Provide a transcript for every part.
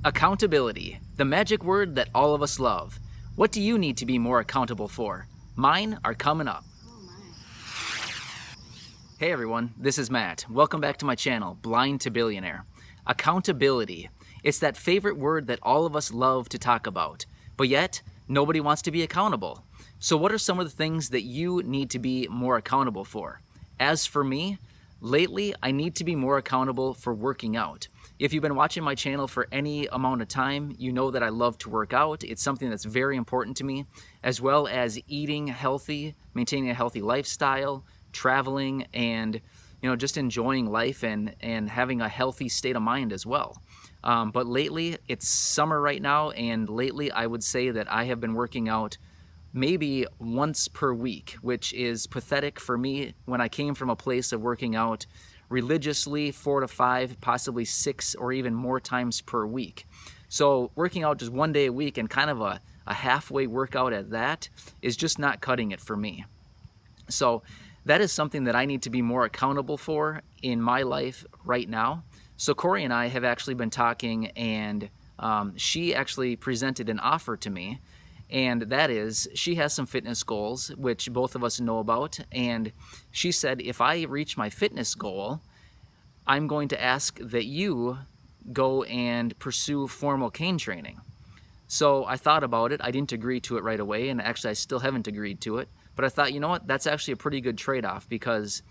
Accountability, the magic word that all of us love. What do you need to be more accountable for? Mine are coming up. Hey everyone, this is Matt. Welcome back to my channel, Blind to Billionaire. Accountability. It's that favorite word that all of us love to talk about, but yet nobody wants to be accountable. So what are some of the things that you need to be more accountable for? As for me, lately I need to be more accountable for working out. If you've been watching my channel for any amount of time, you know that I love to work out. It's something that's very important to me, as well as eating healthy, maintaining a healthy lifestyle, traveling, and just enjoying life and having a healthy state of mind as well. But lately, it's summer right now, and lately I would say that I have been working out maybe once per week, which is pathetic for me when I came from a place of working out religiously 4 to 5, possibly 6 or even more times per week. So working out just one day a week and kind of a halfway workout at that is just not cutting it for me. So that is something that I need to be more accountable for in my life right now. So Corey and I have actually been talking, and she actually presented an offer to me, and that is she has some fitness goals, which both of us know about, and she said if I reach my fitness goal, I'm going to ask that you go and pursue formal cane training. So I thought about it. I didn't agree to it right away, and actually I still haven't agreed to it, but I thought, you know what, that's actually a pretty good trade-off, because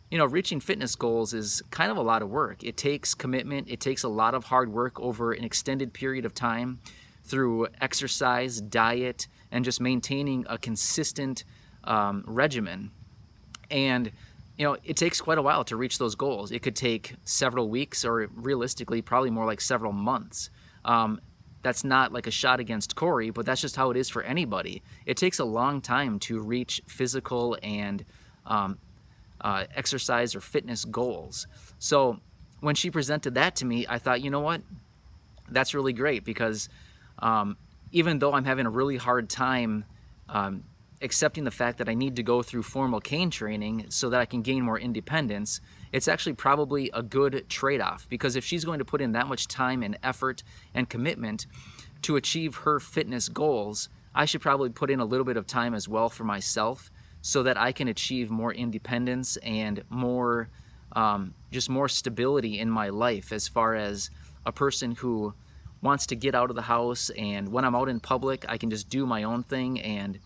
reaching fitness goals is kind of a lot of work. It takes commitment. It takes a lot of hard work over an extended period of time through exercise, diet, and just maintaining a consistent regimen. And it takes quite a while to reach those goals. It could take several weeks, or realistically probably more like several months. That's not like a shot against Corey, but that's just how it is for anybody. It takes a long time to reach physical and exercise or fitness goals. So when she presented that to me, I thought, you know what, that's really great, because even though I'm having a really hard time accepting the fact that I need to go through formal cane training so that I can gain more independence, it's actually probably a good trade-off, because if she's going to put in that much time and effort and commitment to achieve her fitness goals, I should probably put in a little bit of time as well for myself, so that I can achieve more independence and more, just more stability in my life, as far as a person who wants to get out of the house, and when I'm out in public, I can just do my own thing and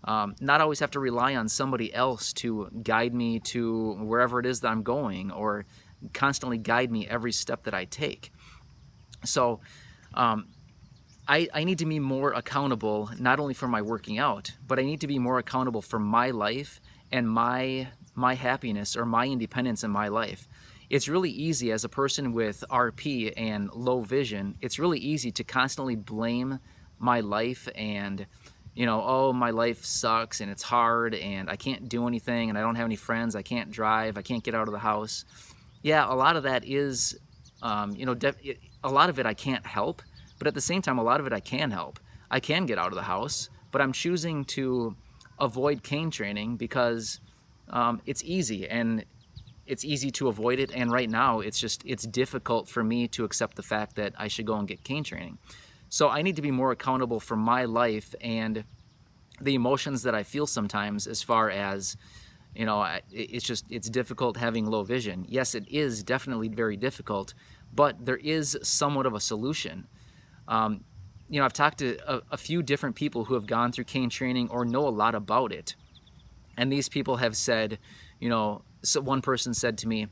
not always have to rely on somebody else to guide me to wherever it is that I'm going, or constantly guide me every step that I take. So I need to be more accountable, not only for my working out, but I need to be more accountable for my life and my happiness, or my independence in my life. It's really easy as a person with RP and low vision, it's really easy to constantly blame my life and, oh, my life sucks and it's hard and I can't do anything and I don't have any friends, I can't drive, I can't get out of the house. Yeah, a lot of that is, a lot of it I can't help. But at the same time, a lot of it I can help. I can get out of the house, but I'm choosing to avoid cane training because it's easy, and it's easy to avoid it. And right now, it's difficult for me to accept the fact that I should go and get cane training. So I need to be more accountable for my life and the emotions that I feel sometimes, as far as, it's difficult having low vision. Yes, it is definitely very difficult, but there is somewhat of a solution. I've talked to a few different people who have gone through cane training or know a lot about it. And these people have said, so one person said to me,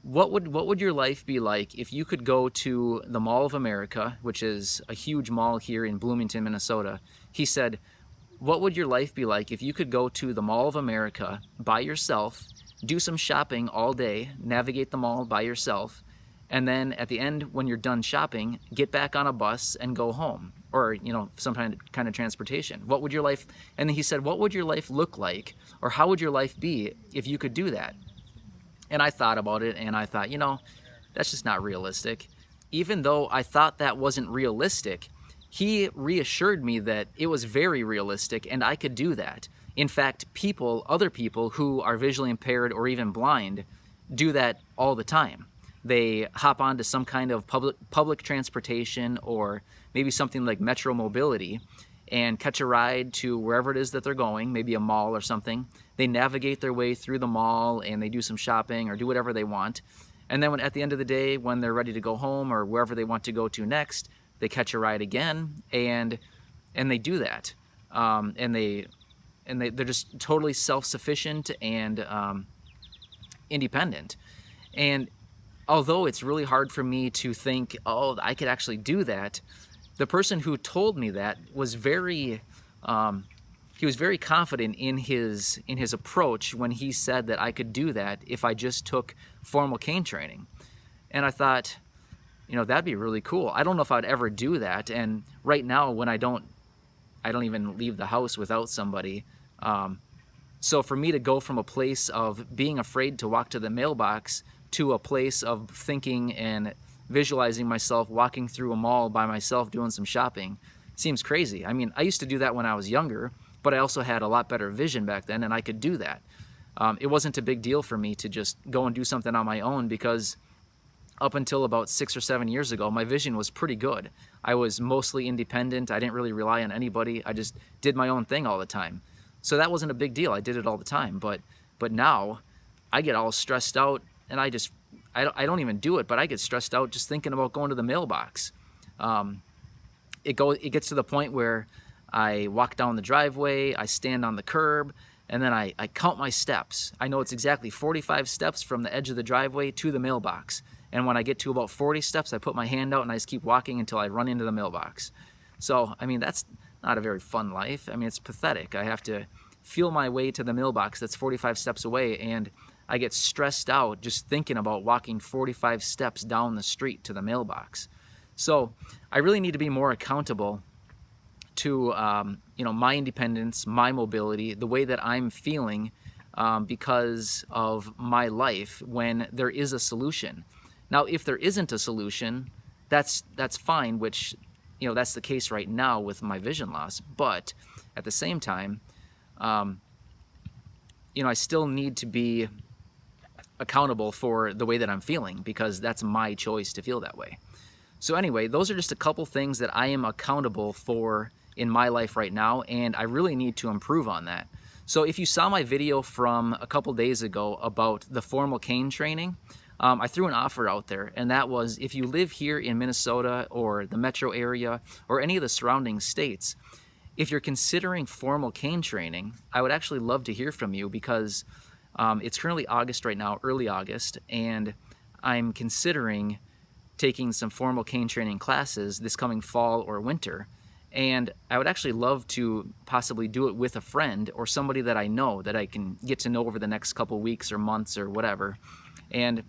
what would your life be like if you could go to the Mall of America, which is a huge mall here in Bloomington, Minnesota? He said, what would your life be like if you could go to the Mall of America by yourself, do some shopping all day, navigate the mall by yourself, and then at the end, when you're done shopping, get back on a bus and go home, or some kind of transportation? What would your life? And then he said, what would your life look like, or how would your life be if you could do that? And I thought about it, and I thought, that's just not realistic. Even though I thought that wasn't realistic, he reassured me that it was very realistic and I could do that. In fact, other people who are visually impaired or even blind do that all the time. they hop onto some kind of public transportation, or maybe something like Metro Mobility, and catch a ride to wherever it is that they're going, maybe a mall or something. They navigate their way through the mall and they do some shopping or do whatever they want. And then at the end of the day, when they're ready to go home or wherever they want to go to next, they catch a ride again, and they do that. They're just totally self-sufficient and independent. And although it's really hard for me to think, oh, I could actually do that, the person who told me that was very confident in his approach when he said that I could do that if I just took formal cane training. And I thought, that'd be really cool. I don't know if I'd ever do that. And right now, when I don't even leave the house without somebody. So for me to go from a place of being afraid to walk to the mailbox to a place of thinking and visualizing myself walking through a mall by myself doing some shopping seems crazy. I mean, I used to do that when I was younger, but I also had a lot better vision back then, and I could do that. It wasn't a big deal for me to just go and do something on my own, because up until about 6 or 7 years ago, my vision was pretty good. I was mostly independent. I didn't really rely on anybody. I just did my own thing all the time. So that wasn't a big deal. I did it all the time. But now I get all stressed out, and I don't even do it, but I get stressed out just thinking about going to the mailbox. It gets to the point where I walk down the driveway, I stand on the curb, and then I count my steps. I know it's exactly 45 steps from the edge of the driveway to the mailbox. And when I get to about 40 steps, I put my hand out and I just keep walking until I run into the mailbox. So, I mean, that's not a very fun life. I mean, it's pathetic. I have to feel my way to the mailbox that's 45 steps away, and I get stressed out just thinking about walking 45 steps down the street to the mailbox. So I really need to be more accountable to my independence, my mobility, the way that I'm feeling because of my life when there is a solution. Now, if there isn't a solution, that's fine, which, that's the case right now with my vision loss. But at the same time, I still need to be accountable for the way that I'm feeling, because that's my choice to feel that way. So anyway, those are just a couple things that I am accountable for in my life right now, and I really need to improve on that. So if you saw my video from a couple days ago about the formal cane training, I threw an offer out there, and that was, if you live here in Minnesota or the metro area or any of the surrounding states, if you're considering formal cane training, I would actually love to hear from you, because it's currently August right now, early August, and I'm considering taking some formal cane training classes this coming fall or winter. And I would actually love to possibly do it with a friend or somebody that I know, that I can get to know over the next couple weeks or months or whatever, and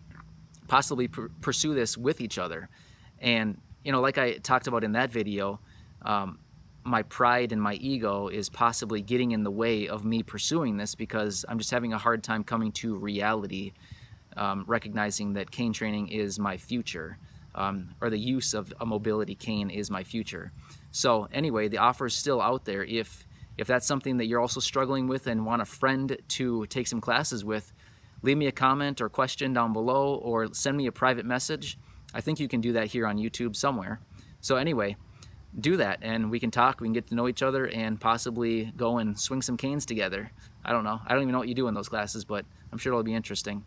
possibly pursue this with each other. And, like I talked about in that video, my pride and my ego is possibly getting in the way of me pursuing this, because I'm just having a hard time coming to reality, recognizing that cane training is my future, or the use of a mobility cane is my future. So anyway, the offer is still out there. If that's something that you're also struggling with and want a friend to take some classes with, leave me a comment or question down below, or send me a private message. I think you can do that here on YouTube somewhere. So anyway, do that, and we can talk, we can get to know each other, and possibly go and swing some canes together. I don't know. I don't even know what you do in those classes, but I'm sure it'll be interesting.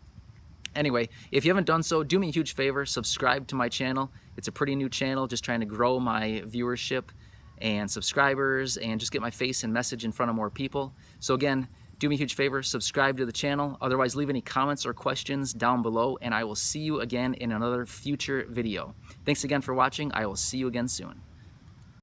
Anyway, if you haven't done so, do me a huge favor, subscribe to my channel. It's a pretty new channel, just trying to grow my viewership and subscribers and just get my face and message in front of more people. So again, do me a huge favor, subscribe to the channel. Otherwise, leave any comments or questions down below, and I will see you again in another future video. Thanks again for watching. I will see you again soon.